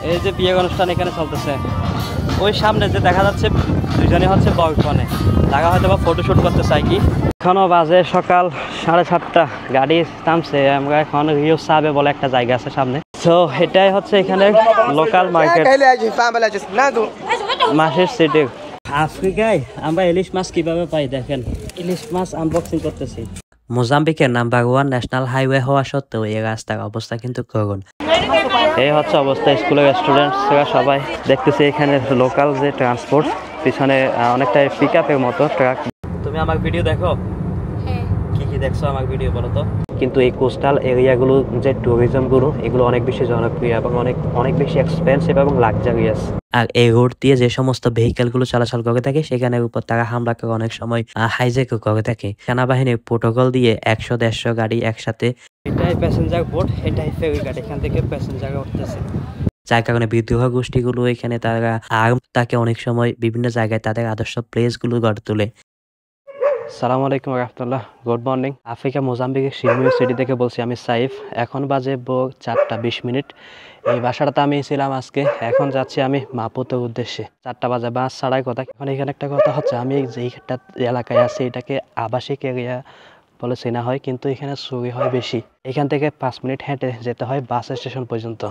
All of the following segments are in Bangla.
এই যে বিয়ে অনুষ্ঠান এখানে চলতেছে, ওই সামনে যে দেখা যাচ্ছে দুজনে হচ্ছে বয়ফ্রেন্ডে, তারা হয়তো বা ফটোশ্যুট করতে চাই কি। এখনও বাজে সকাল 7:30, গাড়ি থামছে। আমরা এখন রিও সাবে বলে একটা জায়গা আছে সামনে, তো এটাই হচ্ছে এখানে লোকাল মার্কেট, মাছের সিটি। আফ্রিকায় আমরা ইলিশ মাছ কিভাবে পাই দেখেন, ইলিশ মাছ আনবক্সিং করতেছি। মোজাম্বিকের নাম্বার 1 ন্যাশনাল হাইওয়ে হওয়া সত্ত্বেও এই রাস্তার অবস্থা কিন্তু করুন। এই হচ্ছে অবস্থা, স্কুলের স্টুডেন্টসরা সবাই দেখতেছি এখানে লোকাল যে ট্রান্সপোর্ট, পিছনে অনেকটা পিক আপের মতো ট্রাক। তুমি আমার ভিডিও দেখো? কি কি দেখছো আমার ভিডিও বলো তো। কিন্তু এই কোস্টাল এরিয়াগুলো যে ট্যুরিজমগুলো, এগুলো অনেক বেশি জনপ্রিয় এবং অনেক বেশি এক্সপেন্সিভ এবং লাক্সারিয়াস। আর এই রোড দিয়ে যে সমস্ত ভেহিকেলগুলো চলাচল করে থাকে সেখানের উপর তারা হামলা করে অনেক সময় হাইজ্যাকও করে থাকে। সেনাবাহিনীর প্রোটোকল দিয়ে 100-150 গাড়ি একসাথে, এটাই প্যাসেঞ্জার বোট, এটাই ফেরি গাড়ি, এখান থেকে প্যাসেঞ্জার উঠতেছে। যার কারণে বিদ্রোহ গোষ্ঠীগুলো এখানে তারা আর্ম তাকে অনেক সময় বিভিন্ন জায়গায় তাদের আদর্শ প্লেসগুলো গড়ে তোলে। সালামু আলাইকুম রাহমাতুল্লাহ, গুড মর্নিং। আফ্রিকা মোজাম্বিকের শিমুই সিটি থেকে বলছি আমি সাইফ। এখন বাজে 4:20। এই বাসাটাতে আমি ছিলাম আজকে, এখন যাচ্ছি আমি মাপুতের উদ্দেশ্যে। 4টা বাজে, বাস ছাড়াই কথা। এখন এখানে একটা কথা হচ্ছে, আমি যেইটা এলাকায় আছি এটাকে আবাসিক এরিয়া বলে চেনা হয়, কিন্তু এখানে চুরি হয় বেশি। এখান থেকে 5 মিনিট হেঁটে যেতে হয় বাস স্টেশন পর্যন্ত।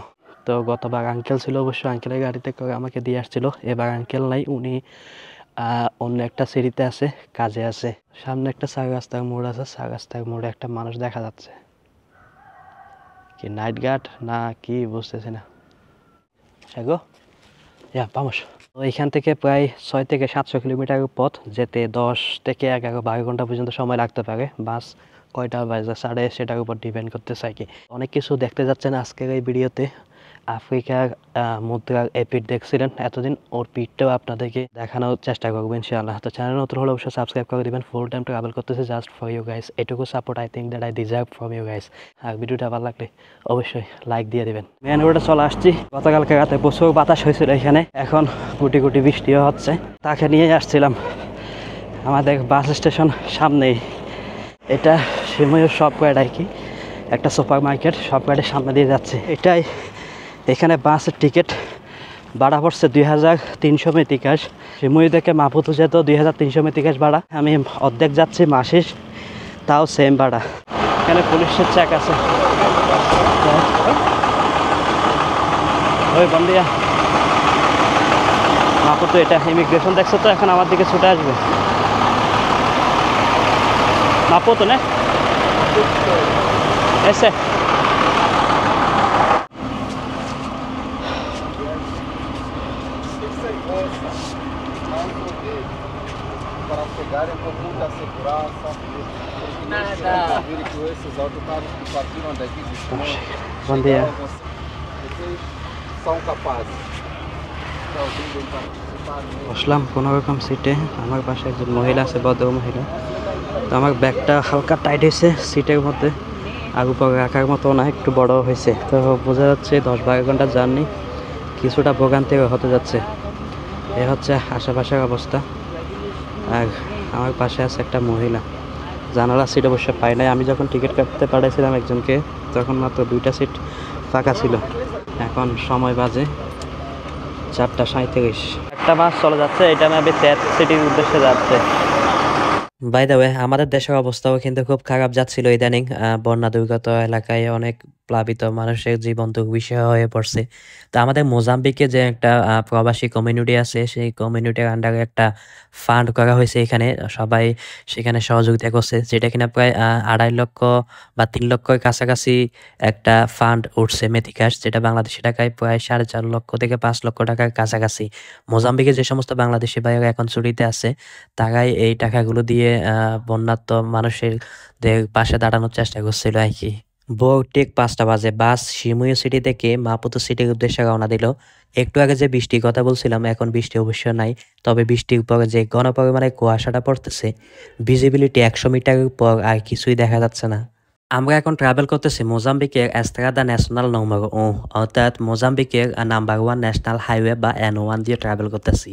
তো গতবার আঙ্কেল ছিল, অবশ্য আঙ্কেলের গাড়িতে করে আমাকে দিয়ে আসছিল। এবার আঙ্কেল নাই, উনি অন্য একটা সিঁড়িতে আছে, কাজে আছে। সামনে একটা 4 রাস্তার মোড় আছে, 4 রাস্তার মোড়ে একটা মানুষ দেখা যাচ্ছে, কি নাইট গার্ড না কি বুঝতেছি না। গো পামস। তো এখান থেকে প্রায় 600 থেকে 700 কিলোমিটার পথ যেতে 10 থেকে 11-12 ঘন্টা পর্যন্ত সময় লাগতে পারে। বাস কয়টা বাজে ছাড়ে সেটার উপর ডিপেন্ড করতে চাই কি। অনেক কিছু দেখতে যাচ্ছেন আজকের এই ভিডিওতে। আফ্রিকার মুদ্রার এই পিঠ দেখছিলেন এতদিন, ওর পিঠটাও আপনাদেরকে দেখানোর চেষ্টা করবো ইনশাআল্লাহ। তো চ্যানেল নতুন হলে অবশ্যই সাবস্ক্রাইব করে দিবেন। ফুল টাইম ট্রাভেল করতেছে জাস্ট ফর ইউ গাইস, এটুকু support I think that I deserve from you guys. আর ভিডিওটা ভালো লাগলে অবশ্যই লাইক দিয়ে দিবেন। মেন রোডে চলে আসছি। গতকালকে রাতে প্রচুর বাতাস হয়েছিল এখানে, এখন গুটি গুটি বৃষ্টিও হচ্ছে। তাকে নিয়ে আসছিলাম আমাদের বাস স্টেশন সামনেই। এটা শিমুয়ের সব গাইড আর কি, একটা সুপার মার্কেট, সব গাইডের সামনে দিয়ে যাচ্ছে এটাই। এখানে বাসের টিকিট ভাড়া পড়ছে 2300 মেতিকাশ। শিমুই থেকে মাপুতো যেত 2300 মেতিকাশ ভাড়া। আমি অর্ধেক যাচ্ছি মাসিস, তাও সেম ভাড়া। এখানে পুলিশের চেক আছে। ওই বন্দিয়া মাপুতো, এটা ইমিগ্রেশন দেখছো তো, এখন আমার দিকে ছুটে আসবে। মাপুতো না এসে para pegarem com muita segurança. Nada. Virem com esses autocarros que partiram daqui de Chimui. Bom dia. Vocês são capazes. বসলাম কোনো রকম সিটে। আমার পাশে একজন মহিলা আছে, বড় মহিলা। তো আমার ব্যাগটা হালকা টাইট হয়েছে সিটের মধ্যে, আর উপরে রাখার মতো না, একটু বড় হয়েছে। তো বোঝা যাচ্ছে 10-12 ঘন্টার জার্নি, কিছুটা ভোগান্তিও হতে যাচ্ছে। এ হচ্ছে আশেপাশের অবস্থা। আর আমার পাশে আছে একটা মহিলা, জানালা সিট অবশ্য পাই নাই। আমি যখন টিকিট কাটতে পাঠাইছিলাম একজনকে, তখন মাত্র 2টা সিট ফাঁকা ছিল। এখন সময় বাজে 4:37। একটা বাস চলে যাচ্ছে, এটা আমি তেত সিটির উদ্দেশ্যে যাচ্ছে। বাই দ্য ওয়ে, আমাদের দেশের অবস্থাও কিন্তু খুব খারাপ যাচ্ছিল ইদানিং। বন্যা দুর্গত এলাকায় অনেক প্লাবিত, মানুষের জীবন দুর্বিষহ হয়ে পড়ছে। তো আমাদের মোজাম্বিকে যে একটা প্রবাসী কমিউনিটি আছে, সেই কমিউনিটির আন্ডারে একটা ফান্ড করা হয়েছে এখানে। সবাই সেখানে সহযোগিতা করছে, যেটা কিনা প্রায় 2.5 লক্ষ বা 3 লক্ষের কাছাকাছি একটা ফান্ড উঠছে মেথিকাশ, যেটা বাংলাদেশি টাকায় প্রায় 4.5 লক্ষ থেকে 5 লক্ষ টাকার কাছাকাছি। মোজাম্বিকে যে সমস্ত বাংলাদেশি ভাইয়েরা এখন ছুটিতে আছে, তারাই এই টাকাগুলো দিয়ে বন্যার্ত মানুষের পাশে দাঁড়ানোর চেষ্টা করছিল আর কি। ভোর ঠিক 5টা বাজে বাস শিমুই সিটি থেকে মাপুতো সিটির উদ্দেশ্যে রওনা দিল। একটু আগে যে বৃষ্টির কথা বলছিলাম, এখন বৃষ্টি অবশ্য নাই, তবে বৃষ্টির পরে যে ঘন পরিমাণে কুয়াশাটা পড়তেছে, ভিজিবিলিটি 100 মিটারের পর আর কিছুই দেখা যাচ্ছে না। আমরা এখন ট্রাভেল করতেছি মোজাম্বিকের এস্ত্রাদা ন্যাশনাল নম্বর ও অর্থাৎ মোজাম্বিকের নাম্বার 1 ন্যাশনাল হাইওয়ে বা N1 দিয়ে ট্রাভেল করতেছি।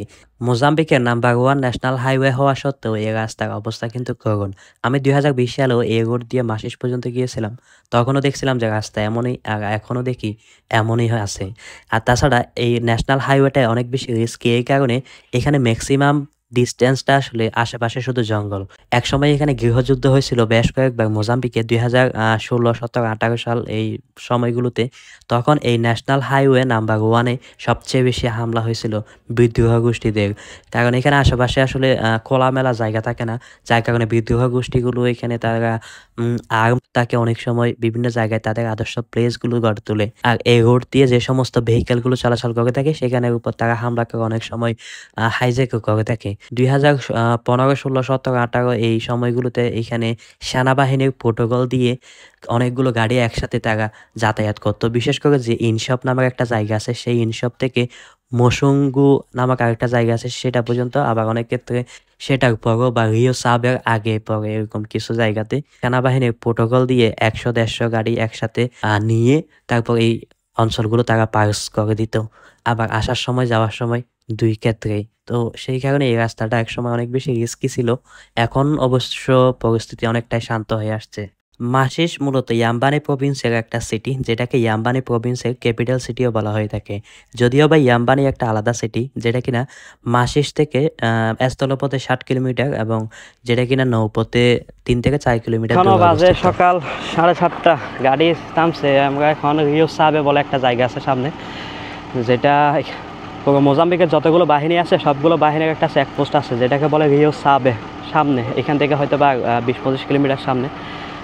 মোজাম্বিকের নাম্বার 1 ন্যাশনাল হাইওয়ে হওয়া সত্ত্বেও এই রাস্তার অবস্থা কিন্তু করুণ। আমি 2020 সালেও এই রোড দিয়ে মাসিস পর্যন্ত গিয়েছিলাম। তখনও দেখছিলাম যে রাস্তা এমনই, আর এখনও দেখি এমনই আছে। আর তাছাড়া এই ন্যাশনাল হাইওয়েটা অনেক বেশি রিস্কি, এই কারণে এখানে ম্যাক্সিমাম ডিস্টেন্সটা আসলে আশেপাশে শুধু জঙ্গল। একসময় এখানে গৃহযুদ্ধ হয়েছিল বেশ কয়েকবার মোজাম্বিকে 2016, 17, 18 সাল এই সময়গুলোতে। তখন এই ন্যাশনাল হাইওয়ে নাম্বার 1-এ সবচেয়ে বেশি হামলা হয়েছিল বিদ্রোহ গোষ্ঠীদের। কারণ এখানে আশেপাশে আসলে খোলামেলা জায়গা থাকে না, যার কারণে বিদ্রোহ গোষ্ঠীগুলো এখানে তারা আর্ম থাকে, অনেক সময় বিভিন্ন জায়গায় তাদের আদর্শ প্লেসগুলো গড়ে তোলে। আর এই রোড দিয়ে যে সমস্ত ভেহিকেলগুলো চলাচল করে থাকে সেখানের উপর তারা হামলা করে, অনেক সময় হাইজ্যাকও করে থাকে। 2015, 16, 17, 18 এই সময়গুলোতে এখানে সেনাবাহিনীর প্রোটোকল দিয়ে অনেকগুলো গাড়ি একসাথে তারা যাতায়াত করতো। বিশেষ করে যে ইনশপ নামের একটা জায়গা আছে, সেই ইনশপ থেকে মসুঙ্গু নামক আরেকটা জায়গা আছে সেটা পর্যন্ত, আবার অনেক ক্ষেত্রে সেটার পরও বা রিও সাবের আগে পরে এরকম কিছু জায়গাতে সেনাবাহিনীর প্রোটোকল দিয়ে 100-150 গাড়ি একসাথে নিয়ে তারপর এই অঞ্চলগুলো তারা পাস করে দিত। আবার আসার সময় যাওয়ার সময় দুই ক্ষেত্রেই। তো সেই কারণে এই রাস্তাটা একসময় অনেক বেশি রিস্কি ছিল। এখন অবশ্য পরিস্থিতি অনেকটাই শান্ত হয়ে আসছে। মাসিস মূলত ইয়াম্বানি প্রভিন্সের একটা সিটি, যেটাকে ইয়াম্বানি প্রভিন্সের ক্যাপিটাল সিটিও বলা হয়ে থাকে। যদিও বা ইয়াম্বানি একটা আলাদা সিটি, যেটা কিনা মাসিস থেকে স্থলপথে 60 কিলোমিটার এবং যেটা কিনা নৌপথে 3 থেকে 4 কিলোমিটার। বাজে সকাল 7:30, গাড়ি থামছে। আমরা এখন রিও সাবে বলে একটা জায়গা আছে সামনে, যেটা মোজাম্বিকের যতগুলো বাহিনী আছে সবগুলো বাহিনীর একটা চেকপোস্ট আছে, যেটাকে বলে রিও সাবে। সামনে এখান থেকে হয়তো বা 20-25 কিলোমিটার সামনে।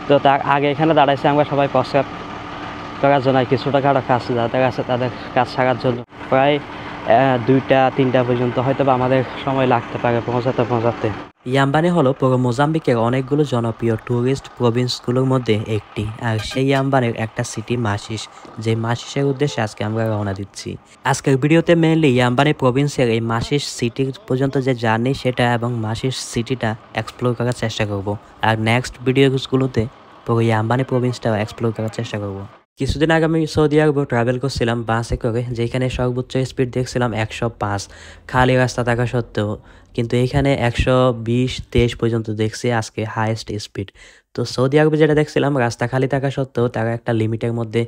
তো তার আগে এখানে দাঁড়াইছে আমরা সবাই প্রস্রাব করার জন্য, কিছুটা কারো কাজ যাদের আছে তাদের কাজ সারার জন্য। প্রায় 2টা-3টা পর্যন্ত হয়তো বা আমাদের সময় লাগতে পারে পৌঁছাতে। ইয়াম্বানি হলো পুরো মোজাম্বিকের অনেকগুলো জনপ্রিয় ট্যুরিস্ট প্রভিন্সগুলোর মধ্যে একটি, আর সেই ইয়াম্বানির একটা সিটি মাসিস, যে মাসিসের উদ্দেশ্যে আজকে আমরা রওনা দিচ্ছি। আজকের ভিডিওতে মেইনলি ইয়াম্বানি প্রভিন্সের এই মাসিস সিটি পর্যন্ত যে জার্নি সেটা এবং মাসিস সিটিটা এক্সপ্লোর করার চেষ্টা করব, আর নেক্সট ভিডিওগুলোতে পুরো ইয়াম্বানি প্রভিন্সটাও এক্সপ্লোর করার চেষ্টা করব। কিছুদিন আগে আমি সৌদি আরবে ট্রাভেল করছিলাম বাসে করে, যেখানে সর্বোচ্চ স্পিড দেখছিলাম 105 খালি রাস্তা থাকা সত্ত্বেও, কিন্তু এখানে 120-23 পর্যন্ত দেখছি আজকে হাইয়েস্ট স্পিড। তো সৌদি আরবে যেটা দেখছিলাম রাস্তা খালি থাকা সত্ত্বেও তারা একটা লিমিটের মধ্যে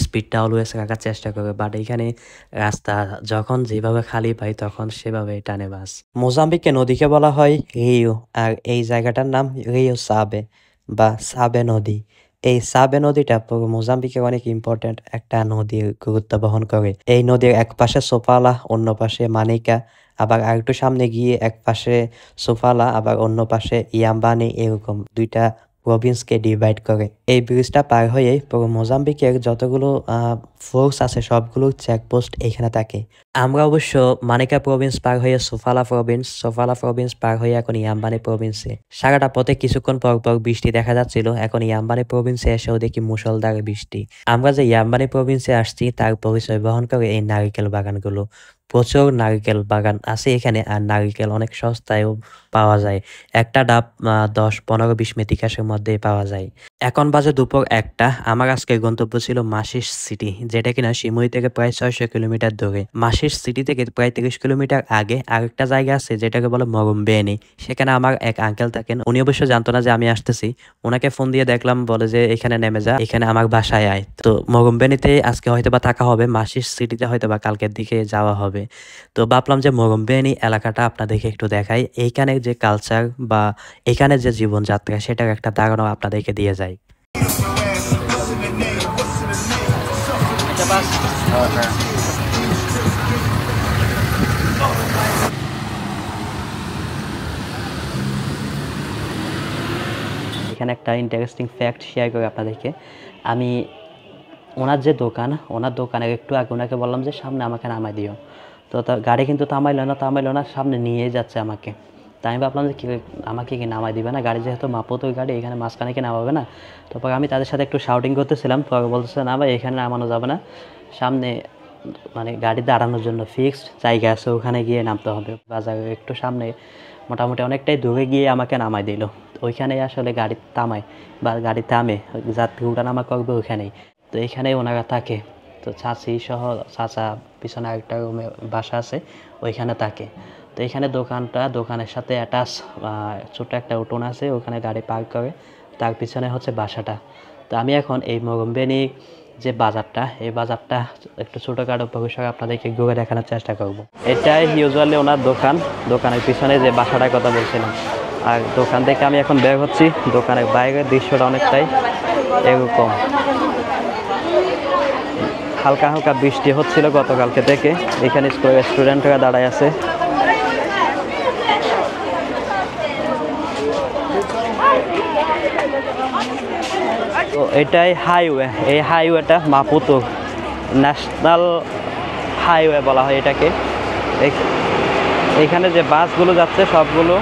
স্পিডটা অলওয়েজ রাখার চেষ্টা করে, বাট এখানে রাস্তা যখন যেভাবে খালি পাই তখন সেভাবে টানে বাস। মোজাম্বিকে নদীকে বলা হয় রিও, আর এই জায়গাটার নাম রিও সাবে বা সাবে নদী। এই সাবে নদীটা পুরো মোজাম্বিকের অনেক ইম্পর্টেন্ট একটা নদীর গুরুত্ব বহন করে। এই নদীর এক পাশে সোফালা, অন্য পাশে মানিকা, আবার আরেকটু সামনে গিয়ে এক পাশে সোফালা আবার অন্য পাশে ইয়াম্বানি, এরকম দুইটা প্রভিন্সকে ডিভাইড করে। এই ব্রিজটা পার হয়ে পুরো মোজাম্বিকের যতগুলো ফোর্স আছে সবগুলো চেকপোস্ট এখানে থাকে। আমরা অবশ্য মানিকা প্রভিন্স পার হয়ে সোফালা প্রভিন্স পার হয়ে এখন ইয়াম্বানি প্রভিন্সে। সারাটা পথে কিছুক্ষণ পর পর বৃষ্টি দেখা যাচ্ছিল, এখন ইয়াম্বানি প্রভিন্সে এসেও দেখি মুষলধারে বৃষ্টি। আমরা যে ইয়াম্বানি প্রভিন্সে আসছি তার পরিচয় বহন করে এই নারিকেল বাগানগুলো। প্রচুর নারিকেল বাগান আছে এখানে, আর নারিকেল অনেক সস্তায়ও পাওয়া যায়। একটা ডাব 10-15-20 মেথিকাসের মধ্যে পাওয়া যায়। এখন বাজে দুপুর 1টা। আমার আজকের গন্তব্য ছিল মাসিস সিটি, যেটা কিনা সিমুই থেকে প্রায় 600 কিলোমিটার দূরে। মাসিস সিটি থেকে প্রায় 30 কিলোমিটার আগে আরেকটা জায়গা আছে যেটাকে বলে মরুম্বেনি। সেখানে আমার এক আঙ্কেল থাকেন, উনি অবশ্য জানতো না যে আমি আসতেছি। ওনাকে ফোন দিয়ে দেখলাম, বলে যে এখানে নেমে যা, এখানে আমার বাসায় আয়। তো মরুম্বেনিতে আজকে হয়তো বা থাকা হবে, মাসিস সিটিতে হয়তো বা কালকের দিকে যাওয়া হবে। তো ভাবলাম যে মরুম্বেনি এলাকাটা আপনাদেরকে একটু দেখাই, এইখানে যে কালচার বা এখানে যে জীবনযাত্রা সেটার একটা ধারণা আপনাদেরকে দিয়ে যায়। এখানে একটা ইন্টারেস্টিং ফ্যাক্ট শেয়ার করি আপনাদেরকে। আমি ওনার যে দোকান, ওনার দোকানের একটু আগে ওনাকে বললাম যে সামনে আমাকে নামাই দিও। তো তার গাড়ি কিন্তু থামাইলো না, সামনে নিয়ে যাচ্ছে আমাকে। তাই আমি ভাবলাম যে কী আমাকে কি নামাই দিবে না, গাড়ি যেহেতু মাপতো গাড়ি, এখানে মাঝখানে কি নামাবে না। তারপর আমি তাদের সাথে একটু শাউটিং করতেছিলাম, পরে বলতেছে না ভাই এখানে নামানো যাবে না, সামনে মানে গাড়ি দাঁড়ানোর জন্য ফিক্সড জায়গা আছে, ওখানে গিয়ে নামতে হবে। বাজারের একটু সামনে মোটামুটি অনেকটাই দূরে গিয়ে আমাকে নামাই দিল। ওইখানেই আসলে গাড়ি থামায় বা গাড়ি থামে, যাত্রী উঠানামা করবে ওইখানেই। তো এইখানেই ওনারা থাকে। তো চাচি সহ চাচা পিছনে আরেকটা রুমে বাসা আছে, ওইখানে থাকে। তো এখানে দোকানের সাথে অ্যাটাচ ছোটো একটা উঠোন আছে, ওখানে গাড়ি পার্ক করে, তার পিছনে হচ্ছে বাসাটা। তো আমি এখন এই মরমবেনি যে বাজারটা, এই বাজারটা একটু ছোটোখাটো পরিসরে আপনাদেরকে ঘুরে দেখানোর চেষ্টা করব। এটাই ইউজুয়ালি ওনার দোকানের পিছনে যে বাসাটার কথা বলছিলাম। আর দোকান থেকে আমি এখন বের হচ্ছি, দোকানের বাইরের দৃশ্যটা অনেকটাই এরকম। হালকা হালকা বৃষ্টি হচ্ছিল গতকালকে থেকে। এখানে স্টুডেন্টরা দাঁড়ায় আছে। তো এটাই হাইওয়ে, এই হাইওয়েটা মাপুতো ন্যাশনাল হাইওয়ে বলা হয় এটাকে। এইখানে যে বাসগুলো যাচ্ছে সবগুলো,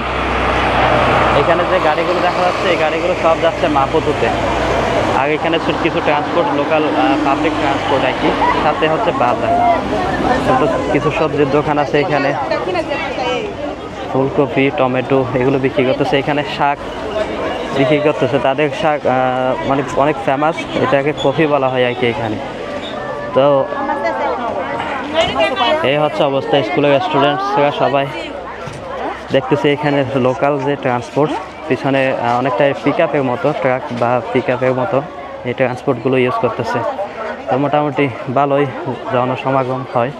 এখানে যে গাড়িগুলো দেখা যাচ্ছে এই গাড়িগুলো সব যাচ্ছে মাপুতোতে। আর এখানে কিছু ট্রান্সপোর্ট, লোকাল পাবলিক ট্রান্সপোর্ট আর কি, সাথে হচ্ছে বাজার। ছোটো কিছু সবজির দোকান আছে এখানে, ফুলকপি, টমেটো এগুলো বিক্রি করতেছে। এখানে শাক বিক্রি করতেছে, তাদের শাক মানে অনেক ফেমাস, এটাকে কফি বলা হয় আর কি এখানে। তো এই হচ্ছে অবস্থা, স্কুলের স্টুডেন্টসরা সবাই দেখতেছে। এখানে লোকাল যে ট্রান্সপোর্ট, পিছনে অনেকটা পিক আপের মতো, ট্রাক বা পিক আপের মতো এই ট্রান্সপোর্টগুলো ইউজ করতেছে। তো মোটামুটি ভালোই জনসমাগম হয়।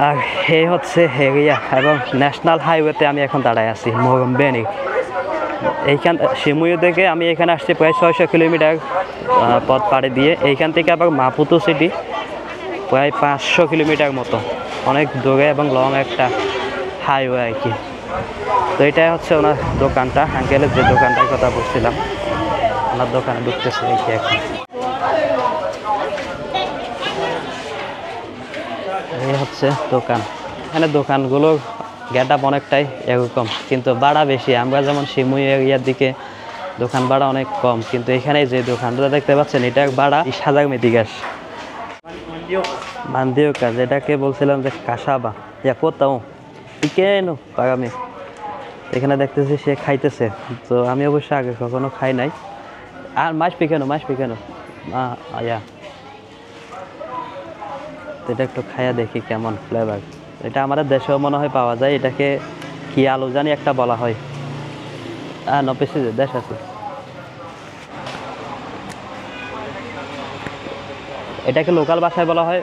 আর এই হচ্ছে এরিয়া, এবং ন্যাশনাল হাইওয়েতে আমি এখন দাঁড়ায় আছি মরমবেনি। এইখান শিমুয়ু থেকে আমি এখানে আসছি প্রায় 600 কিলোমিটার পথ পাড়ি দিয়ে। এইখান থেকে আবার মাপুতো সিটি প্রায় 500 কিলোমিটার মতো, অনেক দূরে এবং লং একটা হাইওয়ে আর কি। তো এটাই হচ্ছে ওনার দোকানটা, আঙ্কেলের যে দোকানটার কথা বলছিলাম, ওনার দোকানে ঢুকতেছে দেখি এখন। এই হচ্ছে দোকান। এখানে দোকানগুলোর গেট আপ অনেকটাই এরকম, কিন্তু ভাড়া বেশি। আমরা যেমন শিমুই এরিয়ার দিকে দোকান ভাড়া অনেক কম, কিন্তু এখানে যে দোকানটা দেখতে পাচ্ছেন এটার ভাড়া 20,000 মেদিগাস। মান্দিও কাজ, এটাকে বলছিলাম যে কাসাবা ইয়া কোথাও কেন পাগামি। এখানে দেখতেছি সে খাইতেছে, তো আমি অবশ্য আগে কখনো খাই নাই। আর মাছ পিকানো আয়া, এটা একটু খাইয়া দেখি কেমন ফ্লেভার। এটা আমাদের দেশেও মনে হয় পাওয়া যায়, এটাকে কি আলু জানি একটা বলা হয়। নপিসি দেশ আছে। এটাকে লোকাল ভাষায় বলা হয়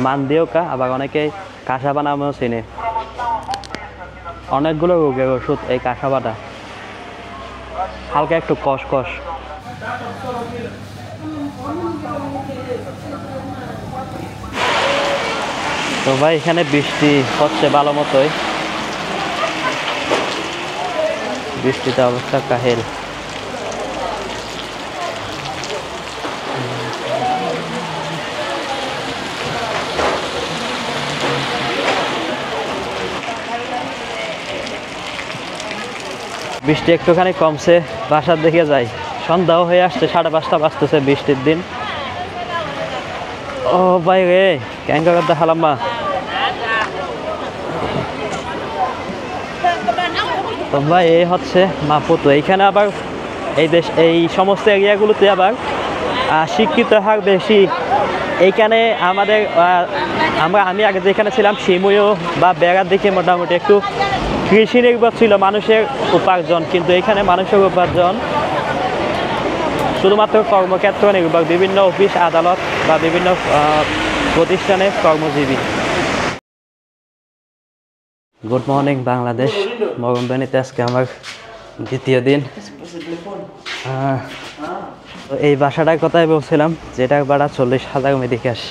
মান্দিওকা, আবার অনেকে কাসাবা নামেও চিনে। অনেকগুলো রোগের ওষুধ এই কাসাবাটা, হালকা একটু কষ। তো ভাই এখানে বৃষ্টি হচ্ছে ভালো মতোই, বৃষ্টিতে অবস্থা কাহিল। বৃষ্টি একটুখানি কমছে, বাসার দিকে যাই। সন্ধ্যাও হয়ে আসছে, 5:30 বাজতেছে, বৃষ্টির দিন। ও ভাই রে ক্যাঙ্কা করতে হালাম্মা। তো ভাই এই হচ্ছে মাপুতো। এইখানে আবার এই সমস্ত এরিয়াগুলোতে আবার শিক্ষিত হার বেশি। এইখানে আমাদের আমি আগে যেখানে ছিলাম শিমুয়ো বা বেড়ার দিকে মোটামুটি একটু কৃষি নির্ভর ছিল মানুষের উপার্জন, কিন্তু এখানে মানুষের উপার্জন শুধুমাত্র কর্মক্ষেত্র নির্ভর, বিভিন্ন অফিস আদালত বা বিভিন্ন প্রতিষ্ঠানে কর্মজীবী। Good morning Bangladesh. মরমবেনিতে আজকে আমার দ্বিতীয় দিন। এই বাসাটার কথাই বলছিলাম, যেটার ভাড়া 40,000 মেদিগাস।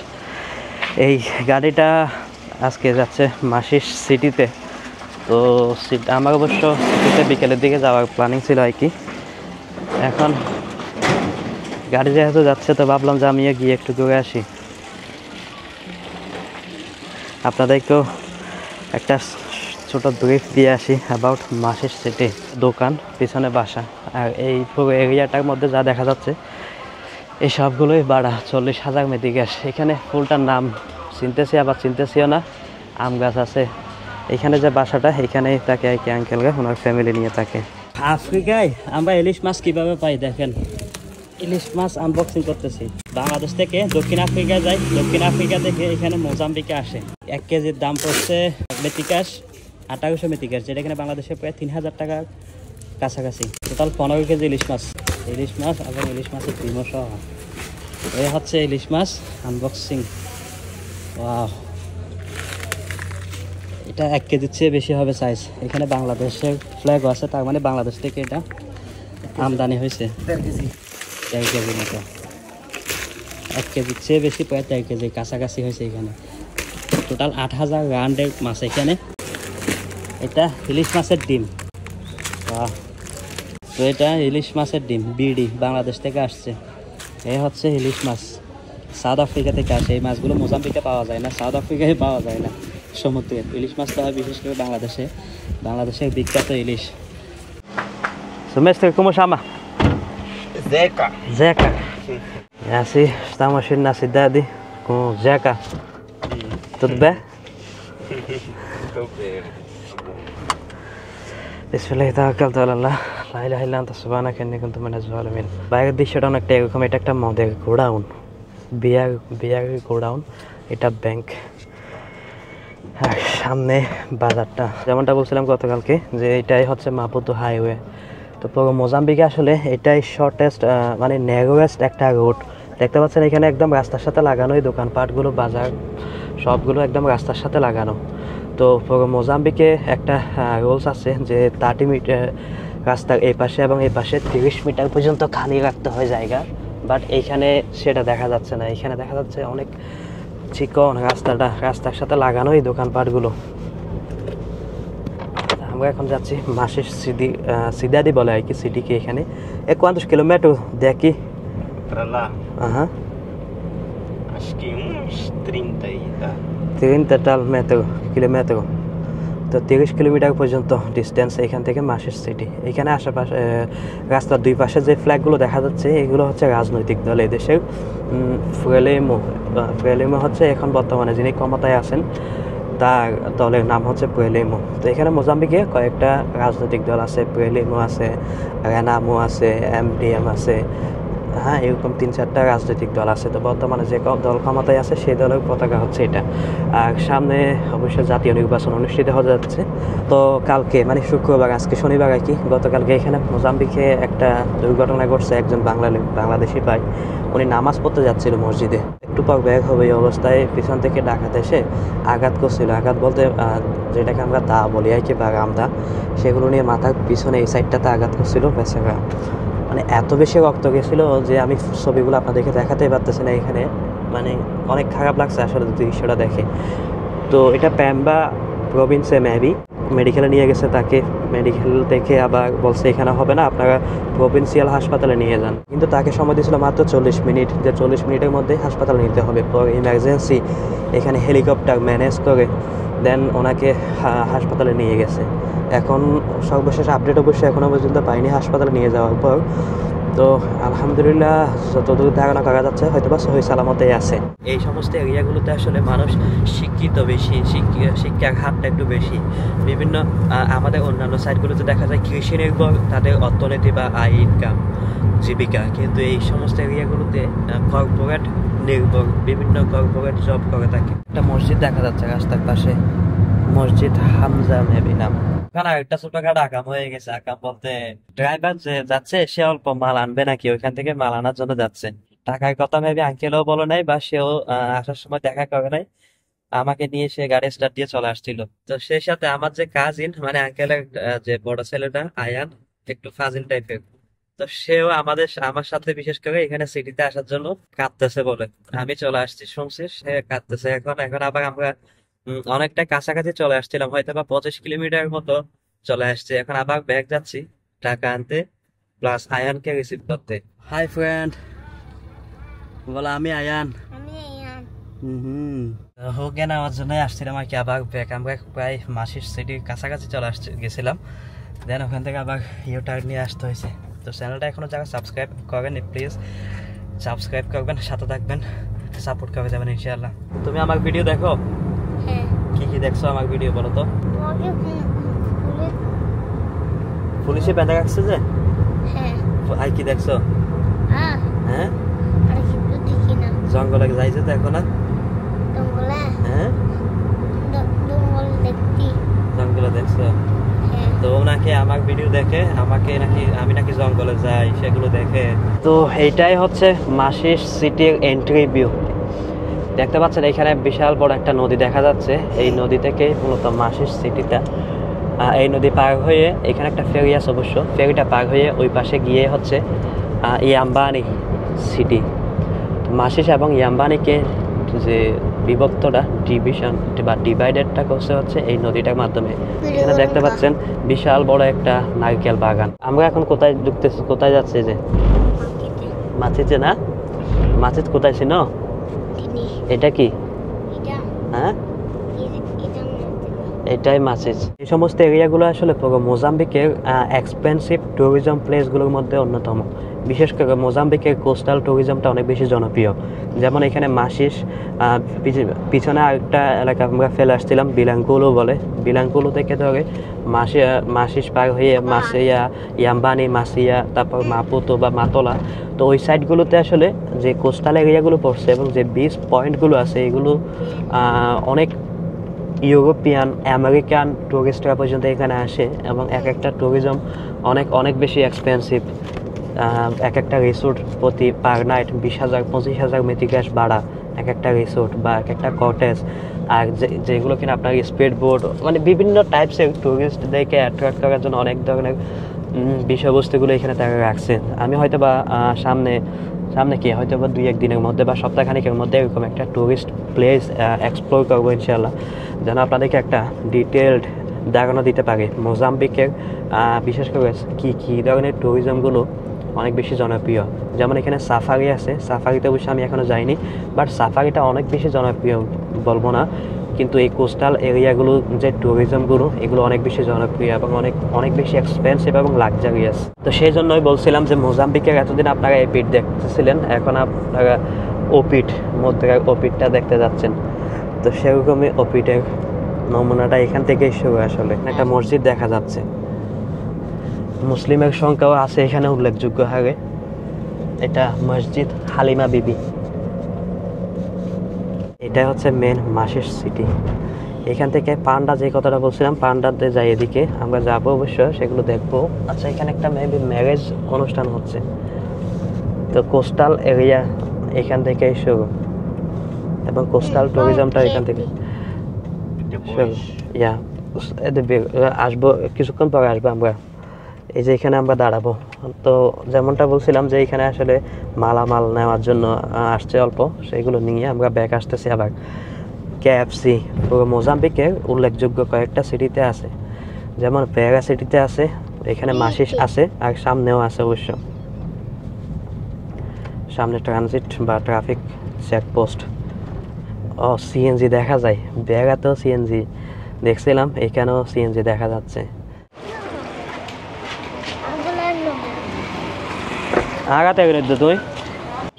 এই গাড়িটা আজকে যাচ্ছে মাসিস সিটিতে। তো আমার অবশ্য সিটিতে বিকেলের দিকে যাওয়ার প্ল্যানিং ছিল আর কি। এখন গাড়ি যেহেতু যাচ্ছে, তো ভাবলাম যে আমিও গিয়ে একটু ঘুরে আসি। আপনাদেরকেও একটা ছোট ব্রিফ দিয়ে আসি অ্যাবাউট মাসিস সিটি। দোকান, পিছনে বাসা, আর এই পুরো এরিয়াটার মধ্যে যা দেখা যাচ্ছে এই সবগুলোই ভাড়া 40,000 মেদিগাস। এখানে ফুলটার নাম চিনতেছি আবার চিনতেছিও না। আম গাছ আছে। এখানে যে বাসাটা, এখানেই থাকে আর কি আঙ্কেলরা, ওনার ফ্যামিলি নিয়ে থাকে। আফ্রিকায় আমরা ইলিশ মাছ কিভাবে পাই দেখেন, ইলিশ মাছ আনবক্সিং করতেছি। বাংলাদেশ থেকে দক্ষিণ আফ্রিকায় যাই, দক্ষিণ আফ্রিকা থেকে এখানে মোজাম্বিকে আসে। 1 কেজির দাম পড়ছে মেথিকাস 1800 মেথিকাস, যেটা এখানে বাংলাদেশে প্রায় 3000 টাকার কাছাকাছি। টোটাল 15 কেজি ইলিশ মাছ এবং ইলিশ মাছের ডিমও সহ। এই হচ্ছে ইলিশ মাছ আনবক্সিং। ওয়াও, এটা 1 কেজির চেয়ে বেশি হবে সাইজ। এখানে বাংলাদেশের ফ্ল্যাগও আছে, তার মানে বাংলাদেশ থেকে এটা আমদানি হয়েছে। 1.5 কেজির মতো, 1 কেজির চেয়ে বেশি, প্রায় 1.5 কেজি কাছাকাছি হয়েছে এখানে। টোটাল 8000 রাউন্ডের মাছ এখানে। এটা ইলিশ মাছের ডিম। তো এটা ইলিশ মাছের ডিম বিডি, বাংলাদেশ থেকে আসছে। এই হচ্ছে ইলিশ মাছ, সাউথ আফ্রিকা থেকে আসে। এই মাছগুলো মোজাম্বিকে পাওয়া যায় না, সাউথ আফ্রিকায় পাওয়া যায় না। সমুদ্রের ইলিশ মাছটা হয় বিশেষ করে বাংলাদেশের বিখ্যাত ইলিশ। Mestre, como chama? Zeca. Zeca. É assim, estamos aqui na cidade com o Zeca. Tudo bem? Tudo bem. বিসমিল্লাহি তাওয়াক্কালতু আলাল্লাহ, লা ইলাহা ইল্লা আনতা সুবহানাকা ইন্নী কুনতু মিনাজ জালিমিন। বাইরের দৃশ্যটা অনেকটা এরকম, এটা একটা মদের গোডাউন, বিয়ারের গোডাউন। এটা ব্যাংক, আর সামনে বাজারটা। যেমনটা বলছিলাম গতকালকে, যে এটাই হচ্ছে মাপুতো হাইওয়ে। তো পুরো মোজাম্বিকে আসলে এটাই শর্টেস্ট, মানে ন্যারোয়েস্ট একটা রোড। দেখতে পাচ্ছেন এখানে একদম রাস্তার সাথে লাগানো, এই দোকানপাটগুলো, বাজার সবগুলো একদম রাস্তার সাথে লাগানো। তো পুরো মোজাম্বিকে একটা রুলস আছে যে 30 মিটার রাস্তার এই পাশে এবং এই পাশে 30 মিটার পর্যন্ত খালি রাখতে হয় জায়গা। বাট এইখানে সেটা দেখা যাচ্ছে না, এখানে দেখা যাচ্ছে অনেক চিকন রাস্তার সাথে লাগানো এই দোকানপাটগুলো। আমরা এখন যাচ্ছি মাসের সিদাদি বলে আর কি সিটিকে। এখানে quantos quilômetros daqui? Para lá, Aham. acho que uns 30 aí, tá? 30 kilometre. তো 30 কিলোমিটার পর্যন্ত ডিস্টেন্স এখান থেকে মাসের সিটি। এখানে আশেপাশে রাস্তার দুই পাশে যে ফ্ল্যাগগুলো দেখা যাচ্ছে, এগুলো হচ্ছে রাজনৈতিক দল। এই দেশের ফ্রেলিমো হচ্ছে এখন বর্তমানে যিনি ক্ষমতায় আছেন, তার দলের নাম হচ্ছে ফ্রেলিমো। তো এখানে মোজাম্বিকে কয়েকটা রাজনৈতিক দল আছে, ফ্রেলিমো আছে, রেনামো আছে, এমডিএম আছে, হ্যাঁ, এরকম 3-4টা রাজনৈতিক দল আছে। তো বর্তমানে যে দল ক্ষমতায় আছে সেই দলের পতাকা হচ্ছে এটা। আর সামনে অবশ্যই জাতীয় নির্বাচন অনুষ্ঠিত হতে যাচ্ছে। তো কালকে মানে শুক্রবার, আজকে শনিবার আর কি, গতকালকে এখানে মোজাম্বিকে একটা দুর্ঘটনা ঘটছে। একজন বাংলাদেশি ভাই, উনি নামাজ পড়তে যাচ্ছিল মসজিদে, একটু পর ব্যাগ হবে এই অবস্থায় পিছন থেকে ডাকাত এসে আঘাত করছিল। আঘাত বলতে যেটাকে আমরা দা বলি আর কি, বা রামদা, সেগুলো নিয়ে মাথার পিছনে এই সাইডটাতে আঘাত করছিল বেচারা। মানে এত বেশি রক্ত গেছিলো যে আমি ছবিগুলো আপনাদেরকে দেখাতেই পারতেছি না এখানে। মানে অনেক খারাপ লাগছে আসলে দৃশ্যটা দেখে। তো এটা প্যাম্বা প্রভিন্সে মেবি মেডিকেলে নিয়ে গেছে তাকে। মেডিকেল থেকে আবার বলছে এখানে হবে না, আপনারা প্রভিন্সিয়াল হাসপাতালে নিয়ে যান। কিন্তু তাকে সময় দিয়েছিল মাত্র 40 মিনিট, যে 40 মিনিটের মধ্যে হাসপাতালে নিতে হবে। পরে ইমার্জেন্সি এখানে হেলিকপ্টার ম্যানেজ করে দেন ওনাকে হাসপাতালে নিয়ে গেছে। এখন সর্বশেষ আপডেট অবশ্যই এখনও পর্যন্ত পাইনি হাসপাতালে নিয়ে যাওয়ার পর। তো আলহামদুলিল্লাহ যতদূর ধারণা করা যাচ্ছে হয়তো বা সহি সালামতেই আছে। এই সমস্ত এরিয়াগুলোতে আসলে মানুষ শিক্ষিত বেশি, শিক্ষার হারটা একটু বেশি। বিভিন্ন আমাদের অন্যান্য সাইডগুলোতে দেখা যায় কৃষি নির্ভর তাদের অর্থনীতি বা আয় ইনকাম জীবিকা, কিন্তু এই সমস্ত এরিয়াগুলোতে কর্পোরেট নির্ভর, বিভিন্ন কর্পোরেট জব করে থাকে। একটা মসজিদ দেখা যাচ্ছে রাস্তার পাশে, মসজিদ হামজা মেবি নাম। ওখানে একটা ছোটখাটো আকাম হয়ে গেছে। আকাম বলতে ড্রাইভার যে যাচ্ছে সে অল্প মাল আনবে নাকি, ওইখান থেকে মাল আনার জন্য যাচ্ছে। টাকার কথা মেবি আঙ্কেলও বলে নাই, বা সেও আসার সময় দেখা করে নাই। আমাকে নিয়ে সে গাড়ি স্টার্ট দিয়ে চলে আসছিল। তো সেই সাথে আমার যে কাজিন, মানে আঙ্কেলের যে বড় ছেলেটা আয়ান, একটু ফাজিল টাইপের, তো সেও আমার সাথে বিশেষ করে এখানে সিটিতে আসার জন্য কাঁদতেছে বলে আমি চলে আসছি শুনছি। সে কাঁদতেছে এখন আবার আমরা অনেকটা কাছাকাছি চলে আসছিলাম, হয়তো বা 25 কিলোমিটার মতো চলে আসছে। এখন আবার ব্যাগ যাচ্ছি টাকা আনতে, প্লাস আয়ানকে রিসিভ করতে। হাই ফ্রেন্ড, বলো আমি আয়ান। হোকে নেওয়ার জন্য আসছিলাম আর কি। আবার ব্যাগ আমরা প্রায় মাসির সিটির কাছাকাছি চলে গেছিলাম। দেন ওখান থেকে আবার ইউটার্ন নিয়ে আসতে হয়েছে। তো চ্যানেলটা এখনো যারা সাবস্ক্রাইব করেন প্লিজ সাবস্ক্রাইব করবেন, সাথে থাকবেন, সাপোর্ট করে যাবেন ইনশাআল্লাহ। তুমি আমার ভিডিও দেখো? কি কি দেখছো আমার ভিডিও বলো তো? পুলিশে বেঁধে রাখছে যে হ্যাঁ আই কি দেখছো হ্যাঁ হ্যাঁ আর কিন্তু দেখি না জঙ্গলে যাইছে তো এখন আর জঙ্গলে হ্যাঁ জঙ্গল দেখছি জঙ্গলে দেখছো হ্যাঁ তো নাকি আমার ভিডিও দেখে আমাকে নাকি আমি নাকি জঙ্গলে যাই সেগুলো দেখে তো এইটাই হচ্ছে মাসিস সিটির এন্ট্রি ভিউ দেখতে পাচ্ছেন এখানে বিশাল বড় একটা নদী দেখা যাচ্ছে এই নদী থেকে মূলত মাসিস সিটিটা এই নদী পার হয়ে এখানে একটা ফেরি আছে অবশ্য ফেরিটা পার হয়ে ওই পাশে গিয়ে হচ্ছে ইয়াম্বানি সিটি মাসিস এবং ইয়াম্বানিকে যে বিভক্তটা ডিভিশন বা ডিভাইডেডটা করছে হচ্ছে এই নদীটার মাধ্যমে এখানে দেখতে পাচ্ছেন বিশাল বড় একটা নারকেল বাগান আমরা এখন কোথায় ঢুকতেছি কোথায় যাচ্ছে যে মাছিতে না মাছিত কোথায় ছিল এটা কি হ্যাঁ এটাই মাছিস এই সমস্ত এরিয়াগুলো আসলে পুরো মোজাম্বিকের এক্সপেন্সিভ ট্যুরিজম প্লেসগুলোর মধ্যে অন্যতম বিশেষ করে মোজাম্বিকের কোস্টাল ট্যুরিজমটা অনেক বেশি জনপ্রিয় যেমন এখানে মাসিস পিছনে আরেকটা এলাকা আমরা ফেলে আসছিলাম বিলাঙ্কুলু বলে বিলাঙ্কুলু থেকে ধরে মাসিস পার হয়ে মাসিয়া ইয়াম্বানি মাসিয়া তারপর মাপুতো বা মাতলা তো ওই সাইডগুলোতে আসলে যে কোস্টাল এরিয়াগুলো পড়ছে এবং যে বিচ পয়েন্টগুলো আছে এগুলো অনেক ইউরোপিয়ান আমেরিকান টুরিস্টরা পর্যন্ত এখানে আসে এবং এক একটা ট্যুরিজম অনেক বেশি এক্সপেন্সিভ এক একটা রিসোর্ট প্রতি পার নাইট 20,000-25,000 মেথিক্যাশ ভাড়া এক একটা রিসোর্ট বা এক একটা কটেজ আর যেগুলো কিনা আপনার স্পিড বোট মানে বিভিন্ন টাইপসের টুরিস্টদেরকে অ্যাট্রাক্ট করার জন্য অনেক ধরনের বিষয়বস্তুগুলো এখানে তারা রাখছে আমি হয়তো বা সামনে কি হয়তো বা 2-1 দিনের মধ্যে বা সপ্তাহখানেকের মধ্যে এরকম একটা টুরিস্ট প্লেস এক্সপ্লোর করবো ইনশাআল্লাহ যেন আপনাদেরকে একটা ডিটেলড ধারণা দিতে পারে মোজাম্বিকের বিশেষ করে কী ধরনের ট্যুরিজমগুলো অনেক বেশি জনপ্রিয় যেমন এখানে সাফারি আছে সাফারিতে অবশ্যই আমি এখনও যাইনি বাট সাফারিটা অনেক বেশি জনপ্রিয় বলবো না কিন্তু এই কোস্টাল এরিয়াগুলো যে ট্যুরিজমগুলো এগুলো অনেক বেশি জনপ্রিয় এবং অনেক বেশি এক্সপেন্সিভ এবং লাক্সারিয়াস তো সেই জন্যই বলছিলাম যে মোজাম্বিকের এতদিন আপনারা এই পিট দেখতেছিলেন এখন আপনারা ওপিটটা দেখতে যাচ্ছেন তো সেরকমই ওপিটের নমুনাটা এখান থেকেই শুরু আসলে একটা মসজিদ দেখা যাচ্ছে মুসলিমের সংখ্যাও আছে এখানে উল্লেখযোগ্য হারে এটা মসজিদ হালিমা বিবি এটা হচ্ছে মেন মাসিস সিটি এখান থেকে পান্ডা যে কথাটা বলছিলাম পান্ডাতে যাই এদিকে আমরা যাবো অবশ্য সেগুলো দেখবো আচ্ছা এখানে একটা মেবি ম্যারেজ অনুষ্ঠান হচ্ছে তো কোস্টাল এরিয়া এখান থেকেই শুরু এবং কোস্টাল ট্যুরিজমটা এখান থেকে আসবো কিছুক্ষণ পরে আসবো আমরা এই যে এখানে আমরা দাঁড়াবো তো যেমনটা বলছিলাম যে এখানে আসলে মালামাল নেওয়ার জন্য আসছে অল্প সেইগুলো নিয়ে আমরা ব্যাক আসতেছি আবার কেএফসি পুরো মোজাম্বিকের উল্লেখযোগ্য কয়েকটা সিটিতে আছে যেমন পেরা সিটিতে আছে এখানে মাসিস আছে আর সামনেও আছে অবশ্য সামনে ট্রানজিট বা ট্রাফিক চেকপোস্ট সিএনজি দেখা যায় বেড়াতেও সিএনজি দেখছিলাম এখানেও সিএনজি দেখা যাচ্ছে আগাতে তুই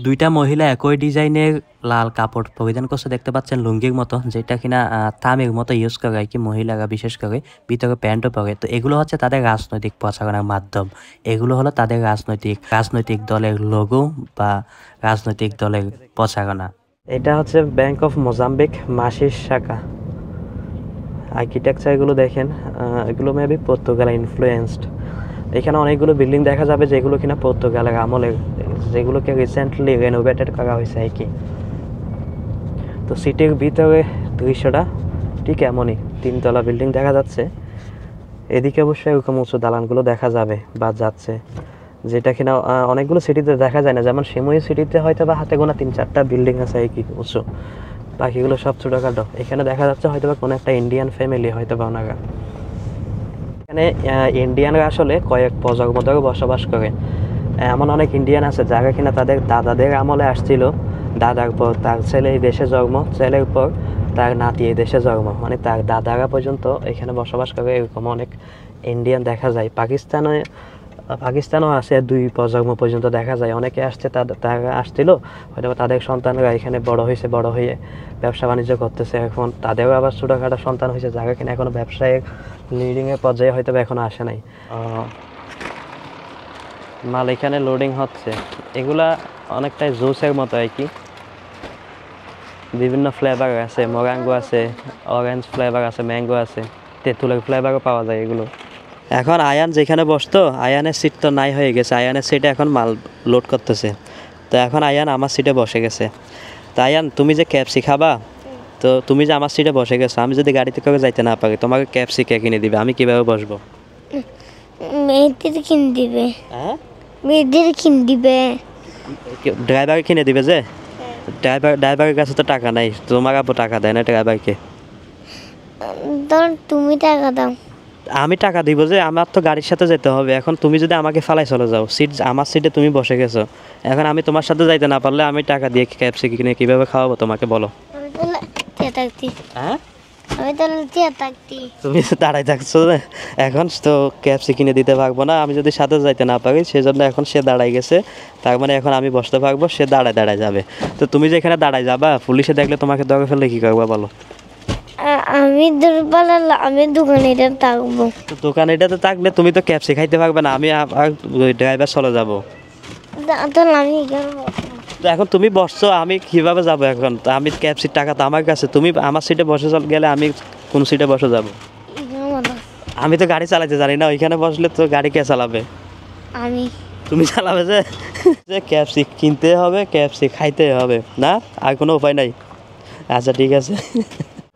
দুইটা মহিলা একই ডিজাইনের লাল কাপড় পরিধান করছে দেখতে পাচ্ছেন লুঙ্গির মতো যেটা কিনা তামির মতো ইউজ করে আর কি মহিলারা বিশেষ করে ভিতরে প্যান্টও পরে তো এগুলো হচ্ছে তাদের রাজনৈতিক প্রচারণার মাধ্যম এগুলো হলো তাদের রাজনৈতিক দলের লোগো বা রাজনৈতিক দলের প্রচারণা এটা হচ্ছে ব্যাংক অফ মোজাম্বিক মাসিস শাখা আর্কিটেকচার এগুলো দেখেন এগুলো মেবি পর্তুগাল ইনফ্লুয়েন্সড এখানে অনেকগুলো বিল্ডিং দেখা যাবে যেগুলো কিনা পর্তুগালের আমলের যেগুলোকে রিসেন্টলি রেনোভেটেড করা হয়েছে আর কি তো সিটির ভিতরে দৃশ্যটা ঠিক এমনই 3তলা বিল্ডিং দেখা যাচ্ছে এদিকে অবশ্যই এরকম উঁচু দালানগুলো দেখা যাবে বা যাচ্ছে যেটা কিনা অনেকগুলো সিটিতে দেখা যায় না যেমন সিমুই সিটিতে হয়তো বা হাতে গোনা 3-4টা বিল্ডিং আছে আর কি উঁচু বাকিগুলো সব ছোটোখাটো এখানে দেখা যাচ্ছে হয়তো বা কোনো একটা ইন্ডিয়ান ফ্যামিলি হয়তো বা ওনারা এখানে ইন্ডিয়ানরা আসলে কয়েক প্রজন্ম ধরে বসবাস করে এমন অনেক ইন্ডিয়ান আছে যারা কিনা তাদের দাদাদের আমলে আসছিল দাদার পর তার ছেলে এই দেশে জন্ম ছেলের পর তার নাতি এই দেশে জন্ম মানে তার দাদারা পর্যন্ত এখানে বসবাস করে এরকম অনেক ইন্ডিয়ান দেখা যায় পাকিস্তানও আছে 2 প্রজন্ম পর্যন্ত দেখা যায় অনেকে আসছে তারা আসছিল হয়তো তাদের সন্তানরা এখানে বড় হয়ে ব্যবসা বাণিজ্য করতেছে এখন তাদেরও আবার ছোটোখাটো সন্তান হয়েছে যারা কিনা এখনো ব্যবসায়িক লিডিংয়ের পর্যায়ে হয়তো এখনো আসে নাই মাল এখানে লোডিং হচ্ছে। এগুলা অনেকটাই জুসের মতো আর কি, বিভিন্ন ফ্লেভার আছে, মোরাঙ্গো আছে, অরেঞ্জ ফ্লেভার আছে, ম্যাঙ্গো আছে, তেঁতুলের ফ্লেভারও পাওয়া যায় এগুলো। এখন আয়ান যেখানে বসতো, আয়ানের সিট তো নাই হয়ে গেছে, আয়ানের সিটে এখন মাল লোড করতেছে। তো এখন আয়ান আমার সিটে বসে গেছে। তো আয়ান, তুমি যে ক্যাপসি খাবা, তো তুমি যে আমার সিটে বসে গেছো, আমি যদি গাড়িতে করে যাইতে না পারি, তোমাকে ক্যাপসি কে কিনে দিবে? আমি কিভাবে বসবো? মেয়েদের কিনে দিবে। হ্যাঁ, মেয়েদের কিনে দিবে। ড্রাইভার কিনে দিবে যে? ড্রাইভারের কাছে তো টাকা নাই, তোমার আব্বু টাকা দেয় না ড্রাইভারকে। ধর তুমি টাকা দাও। আমি টাকা দিব যে? আমার তো গাড়ির সাথে যেতে হবে। এখন তুমি যদি আমাকে ফালাই চলে যাও, সিট আমার সিটে তুমি বসে গেছো, এখন আমি তোমার সাথে যাইতে না পারলে আমি টাকা দিয়ে ক্যাপসি কিনে কীভাবে খাওয়াবো তোমাকে, বলো? আমি তাহলে চেয়ে থাকতি। হ্যাঁ, আমি তাহলে চেয়ে থাকতি। তুমি তো দাঁড়াই থাকছো যে, এখন তো ক্যাপসি কিনে দিতে পারবো না আমি যদি সাথে যাইতে না পারি, সেজন্য এখন সে দাঁড়াই গেছে। তার মানে এখন আমি বসতে পারবো, সে দাঁড়ায় দাঁড়ায় যাবে। তো তুমি যে এখানে দাঁড়ায় যাবা, পুলিশে দেখলে তোমাকে ধরে ফেললে কী করবা বলো? আমি দুর্বল, আমি দোকানে থাকবো। তো দোকানে এটাতে থাকলে তুমি তো ক্যাপসি খাইতে পারবে না, আমি আর ড্রাইভার চলে যাবো। তাহলে আমি এখানে তো এখন তুমি বসছো, আমি কিভাবে যাবো এখন? তো আমি ক্যাপসির টাকা তো আমার কাছে, তুমি আমার সিটে বসে গেলে আমি কোন সিটে বসে যাব? আমি তো গাড়ি চালাতে জানি না, ওইখানে বসলে তো গাড়ি কে চালাবে? আমি। তুমি চালাবে যে? যে ক্যাপসি কিনতে হবে, ক্যাপসি খাইতে হবে না, আর কোনো উপায় নাই। আচ্ছা ঠিক আছে,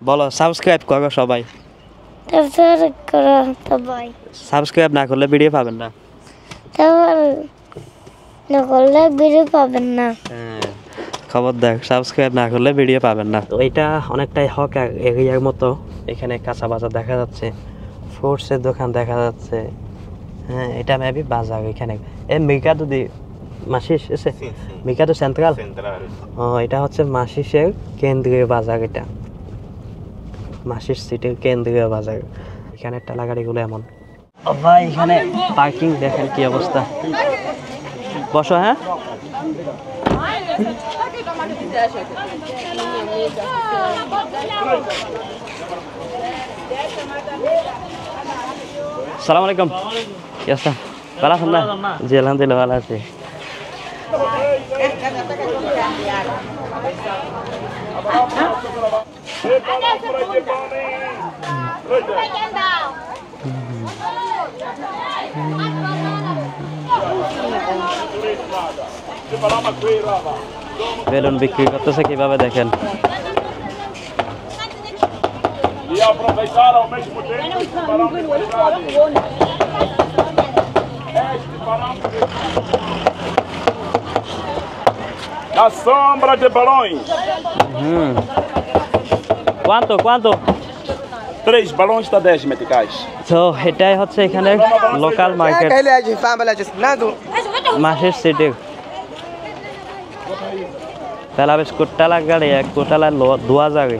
বলো সাবস্ক্রাইব করো সবাই। তারপর করো সবাই। সাবস্ক্রাইব না করলে ভিডিও পাবেন না। তারপর না করলে ভিডিও পাবেন না। হ্যাঁ, খবর দেখ, সাবস্ক্রাইব না করলে ভিডিও পাবেন না। তো এটা অনেকটাই হক এরিয়ার মতো, এখানে কাঁচা বাজার দেখা যাচ্ছে, ফ্রুটসের দোকান দেখা যাচ্ছে। হ্যাঁ, এটা মেবি বাজার। এখানে মিকাদো দি মাসিস এসে মিকাদো সেন্ট্রাল। ও, এটা হচ্ছে মাসিসের কেন্দ্রীয় বাজার, এটা মাসিস সিটির কেন্দ্রীয় বাজার। এখানে ঠেলা গাড়িগুলো এমন। ও ভাই, এখানে পার্কিং দেখেন কি অবস্থা। বসো। হ্যাঁ, সালাম আলাইকুম। কি অবস্থা? ভালো আছেন না? জি আলহামদুলিল্লাহ ভালো আছি। বেলুন বিক্রি করতেছে কিভাবে দেখেন। E aproveitar ao mesmo tempo este parâmetro de a sombra de balões. Quanto? 3 balões está 10 meticais. তো এটাই হচ্ছে এখানে লোকাল মার্কেট মাসের সিটির। তেলা বিস্কুট টালা গাড়ি 1 কোটালা 2000।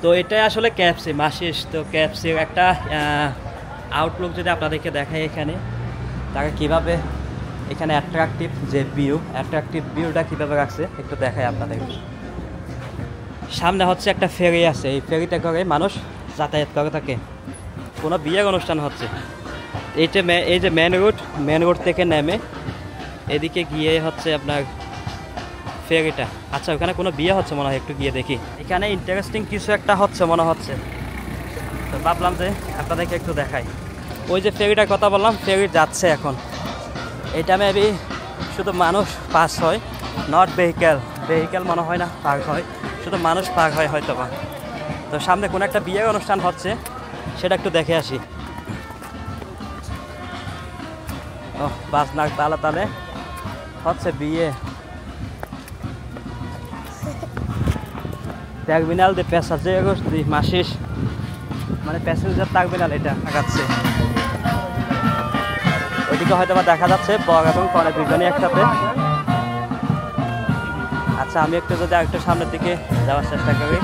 তো এটাই আসলে ক্যাপসি মাসিস। তো ক্যাপসির একটা আউটলুক যদি আপনাদেরকে দেখাই, এখানে তারা কীভাবে এখানে অ্যাট্রাকটিভ ভিউটা কীভাবে রাখছে একটু দেখাই আপনাদের। সামনে হচ্ছে একটা ফেরি আছে, এই ফেরিতে করে মানুষ যাতায়াত করে থাকে, কোনো বিয়ের অনুষ্ঠান হচ্ছে। এই যে মেন রোড থেকে নেমে এদিকে গিয়ে হচ্ছে আপনার ফেরিটা। আচ্ছা, ওখানে কোনো বিয়ে হচ্ছে মনে হয়, একটু গিয়ে দেখি। এখানে ইন্টারেস্টিং কিছু একটা হচ্ছে মনে হচ্ছে, তো ভাবলাম যে আপনাদেরকে একটু দেখাই। ওই যে ফেরিটার কথা বললাম, ফেরি যাচ্ছে এখন। এটা মেবি শুধু মানুষ পাস হয়, নট ভেহিক্যাল মনে হয় না পার হয়, শুধু মানুষ পার হয় হয়তো বা। তো সামনে কোনো একটা বিয়ের অনুষ্ঠান হচ্ছে, সেটা একটু দেখে আসি। ও, বাজনার তালে হচ্ছে বিয়ে। Terminal de passageiros de Machixe, মানে প্যাসেঞ্জার টার্মিনাল এটা দেখাচ্ছে। ওইদিকে হয়তো বা দেখা যাচ্ছে বর এবং কনে দুজনই একসাথে। আচ্ছা, আমি একটু যদি আরেকটু সামনের দিকে যাওয়ার চেষ্টা করি।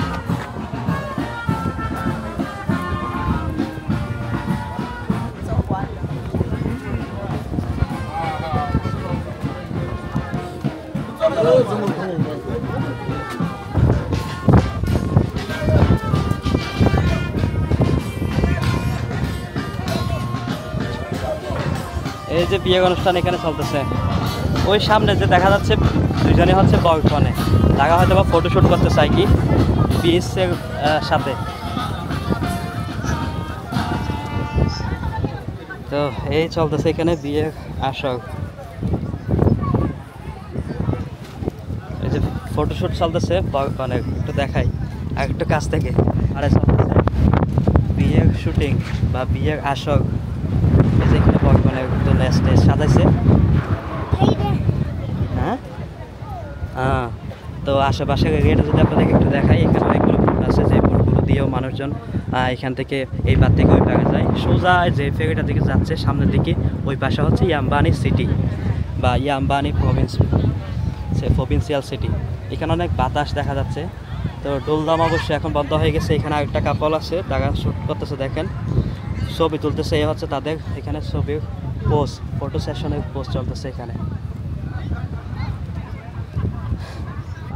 যে বিয়ের অনুষ্ঠান এখানে চলতেছে, ওই সামনে যে দেখা যাচ্ছে দুজনে হচ্ছে বরকনে, তারা হয়তো বা ফটোশ্যুট করতে চাই কি বিচের সাথে। তো এই চলতেছে এখানে বিয়ের আসর, এই যে ফটোশ্যুট চলতেছে বরকনে, একটু দেখাই আর একটু কাছ থেকে। আরে চলতেছে বিয়ের শুটিং বা বিয়ের আসর, এই যে এখানে বরকনের জন্য স্টেজ সাজাইছে। হ্যাঁ হ্যাঁ, তো আশেপাশের এরিয়াটা যদি আপনাদেরকে একটু দেখাই, এখানে অনেকগুলো বোট আছে, যে বোটগুলো দিয়েও মানুষজন এখান থেকে এই পার থেকে ওই পারে যায়। সোজা যে ফেরিটা দিকে যাচ্ছে সামনের দিকে, ওই পাশে হচ্ছে ইয়াম্বানি সিটি বা ইয়াম্বানি প্রভিন্সিয়াল সিটি। এখানে অনেক বাতাস দেখা যাচ্ছে। তো ডোলদাম অবশ্যই এখন বন্ধ হয়ে গেছে। এখানে আরেকটা কাপল আছে, তারা শ্যুট করতেছে, দেখেন ছবি তুলতেছে। এই হচ্ছে তাদের এখানে ছবির পোস্ট, ফটো সেশনের পোস্ট চলতেছে এখানে।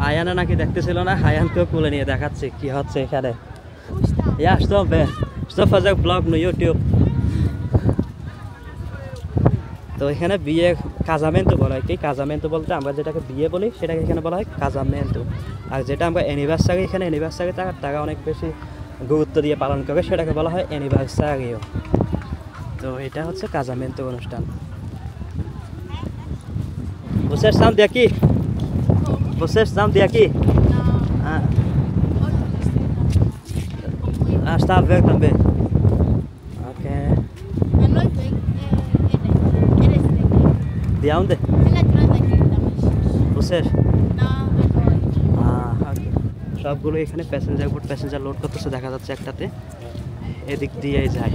আয়ানা নাকি দেখতেছিল না, আয়ানকেও তুলে নিয়ে দেখাচ্ছে কি হচ্ছে এখানে। Ja, stopp, stopp för blog no YouTube. তো এখানে বিয়ে কাজামেন্টো বলা হয় কি, কাজামেন্টো বলতে আমরা যেটাকে বিয়ে বলি সেটাকে এখানে বলা হয় কাজামেন্টো। আর যেটা আমরা অ্যানিভার্সারি, এখানে অ্যানিভার্সারি তারা অনেক বেশি গুরুত্ব দিয়ে পালন করে, সেটাকে বলা হয় অ্যানিভার্সারিও। তো এটা হচ্ছে কাজামেন্টো অনুষ্ঠান। Vocês são de aqui? Vocês são de aqui? Está a ver também. Ok. De onde? Vocês? Okay. সবগুলো এখানে প্যাসেঞ্জার লোড করতেছে দেখা যাচ্ছে একটাতে, এদিক দিয়েই যায়।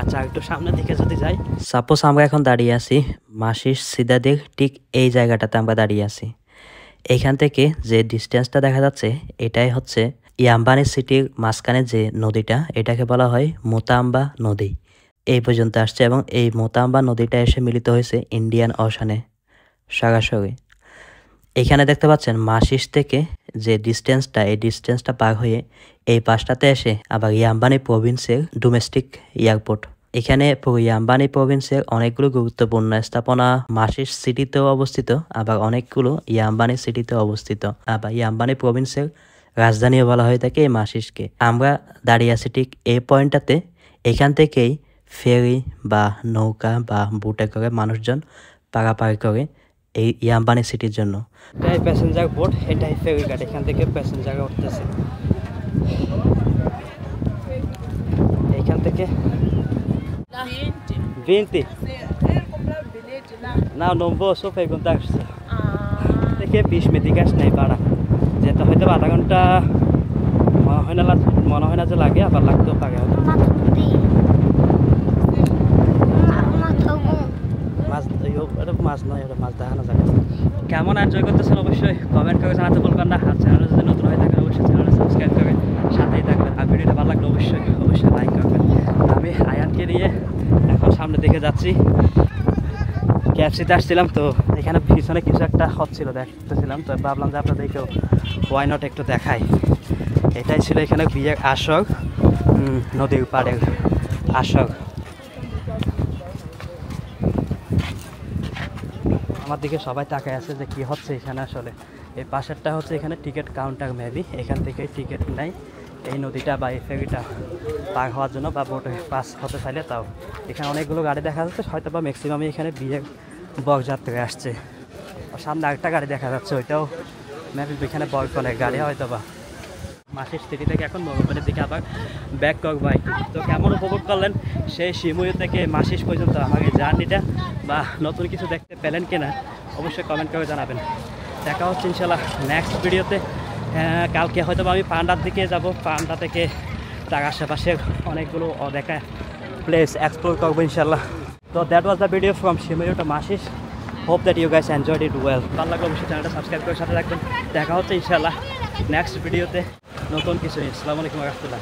আচ্ছা একটু সামনের দিকে যদি যাই, সাপোজ আমরা এখন দাঁড়িয়ে আছি মাসিস সিদাদের ঠিক এই জায়গাটাতে আমরা দাঁড়িয়ে আছি। এইখান থেকে যে ডিস্টেন্সটা দেখা যাচ্ছে এটাই হচ্ছে ইয়াম্বানি সিটির মাঝখানে যে নদীটা, এটাকে বলা হয় মোতাম্বা নদী। এই পর্যন্ত আসছে এবং এই মোতাম্বা নদীটা এসে মিলিত হয়েছে ইন্ডিয়ান ওশানে সরাসরি। এখানে দেখতে পাচ্ছেন মাসিস থেকে যে ডিস্টেন্সটা, এই ডিস্টেন্সটা পার হয়ে এই পাশটাতে এসে আবার ইয়াম্বানি প্রভিন্সের ডোমেস্টিক এয়ারপোর্ট। এখানে ইয়াম্বানি প্রভিন্সের অনেকগুলো গুরুত্বপূর্ণ স্থাপনা মাসিস সিটিতেও অবস্থিত, আবার অনেকগুলো ইয়াম্বানি সিটিতেও অবস্থিত, আবার ইয়াম্বানি প্রভিন্সের রাজধানীও বলা হয়ে থাকে এই মাসিসকে। আমরা দাঁড়িয়ে আছি ঠিক এই পয়েন্টটাতে। এখান থেকেই ফেরি বা নৌকা বা বুটে করে মানুষজন পারাপার করে এই ইয়াম্বানি সিটির জন্য। এটাই প্যাসেঞ্জার বোট, এটাই ফেরি ঘাট, এখান থেকে প্যাসেঞ্জার উঠতেছে। এইখান থেকে 20. Não, não vou, só perguntar. থেকে 20 মিনিট গ্যাস নেই ভাড়া, যেতে হয়তো আধা ঘন্টা মনে হয় না যে লাগে, আবার লাগতেও পারে হয়তো। মাছ নয়, ওটা মাছ দেখানো যাবে। কেমন এনজয় করতেছেন অবশ্যই কমেন্ট করে জানাতে বলবেন না। আর চ্যানেলে যদি নতুন হয়ে থাকেন অবশ্যই চ্যানেলটা সাবস্ক্রাইব করে সাথেই থাকবেন। আর ভিডিওটা ভালো লাগলে অবশ্যই লাইক করবেন। আমি আয়ানকে নিয়ে এখন সামনের দিকে যাচ্ছি। ক্যাপসিতে আসছিলাম, তো এখানে পিছনে কিছু একটা হচ্ছিল দেখতেছিলাম, তো ভাবলাম যে আপনাদেরকেও ওয়াই নট একটু দেখাই। এটাই ছিল এখানে বিয়ের আসর, নদীর পাড়ের আসর। আমার দিকে সবাই তাকায় আছে যে কি হচ্ছে এখানে। আসলে এই পাশেরটা হচ্ছে এখানে টিকিট কাউন্টার, মেবি এখান থেকে টিকিট নেই এই নদীটা বা এই ফেরিটা পার হওয়ার জন্য বা বোটে পাস হতে চাইলে। তাও এখানে অনেকগুলো গাড়ি দেখা যাচ্ছে, হয়তো বা ম্যাক্সিমামই এখানে বিয়ের বরযাত্রী আসছে। সামনে আরেকটা গাড়ি দেখা যাচ্ছে, ওইটাও মেবি এখানে বরকনের গাড়ি হয়তো বা। মাসিস সিটি থেকে এখন মরুবাড়ির দিকে আবার ব্যাক করবো আর কি। তো কেমন উপভোগ করলেন সেই শিমুই থেকে মাসিস পর্যন্ত আমার এই জার্নিটা, বা নতুন কিছু দেখতে পেলেন কিনা অবশ্যই কমেন্ট করে জানাবেন। দেখা হচ্ছে ইনশাল্লাহ নেক্সট ভিডিওতে। কালকে হয়তো আমি পান্ডার দিকে যাব, পান্ডা থেকে তার আশেপাশে অনেকগুলো দেখা প্লেস এক্সপ্লোর করবো ইনশাল্লাহ। তো that was the video from Shimui to Masis. Hope that you guys enjoyed it well. ভালো লাগলে অবশ্যই চ্যানেলটা সাবস্ক্রাইব করে সাথে রাখবেন। দেখা হচ্ছে ইনশাল্লাহ নেক্সট ভিডিওতে নতুন কিছু। আসসালামু আলাইকুম ওয়া রাহমাতুল্লাহ।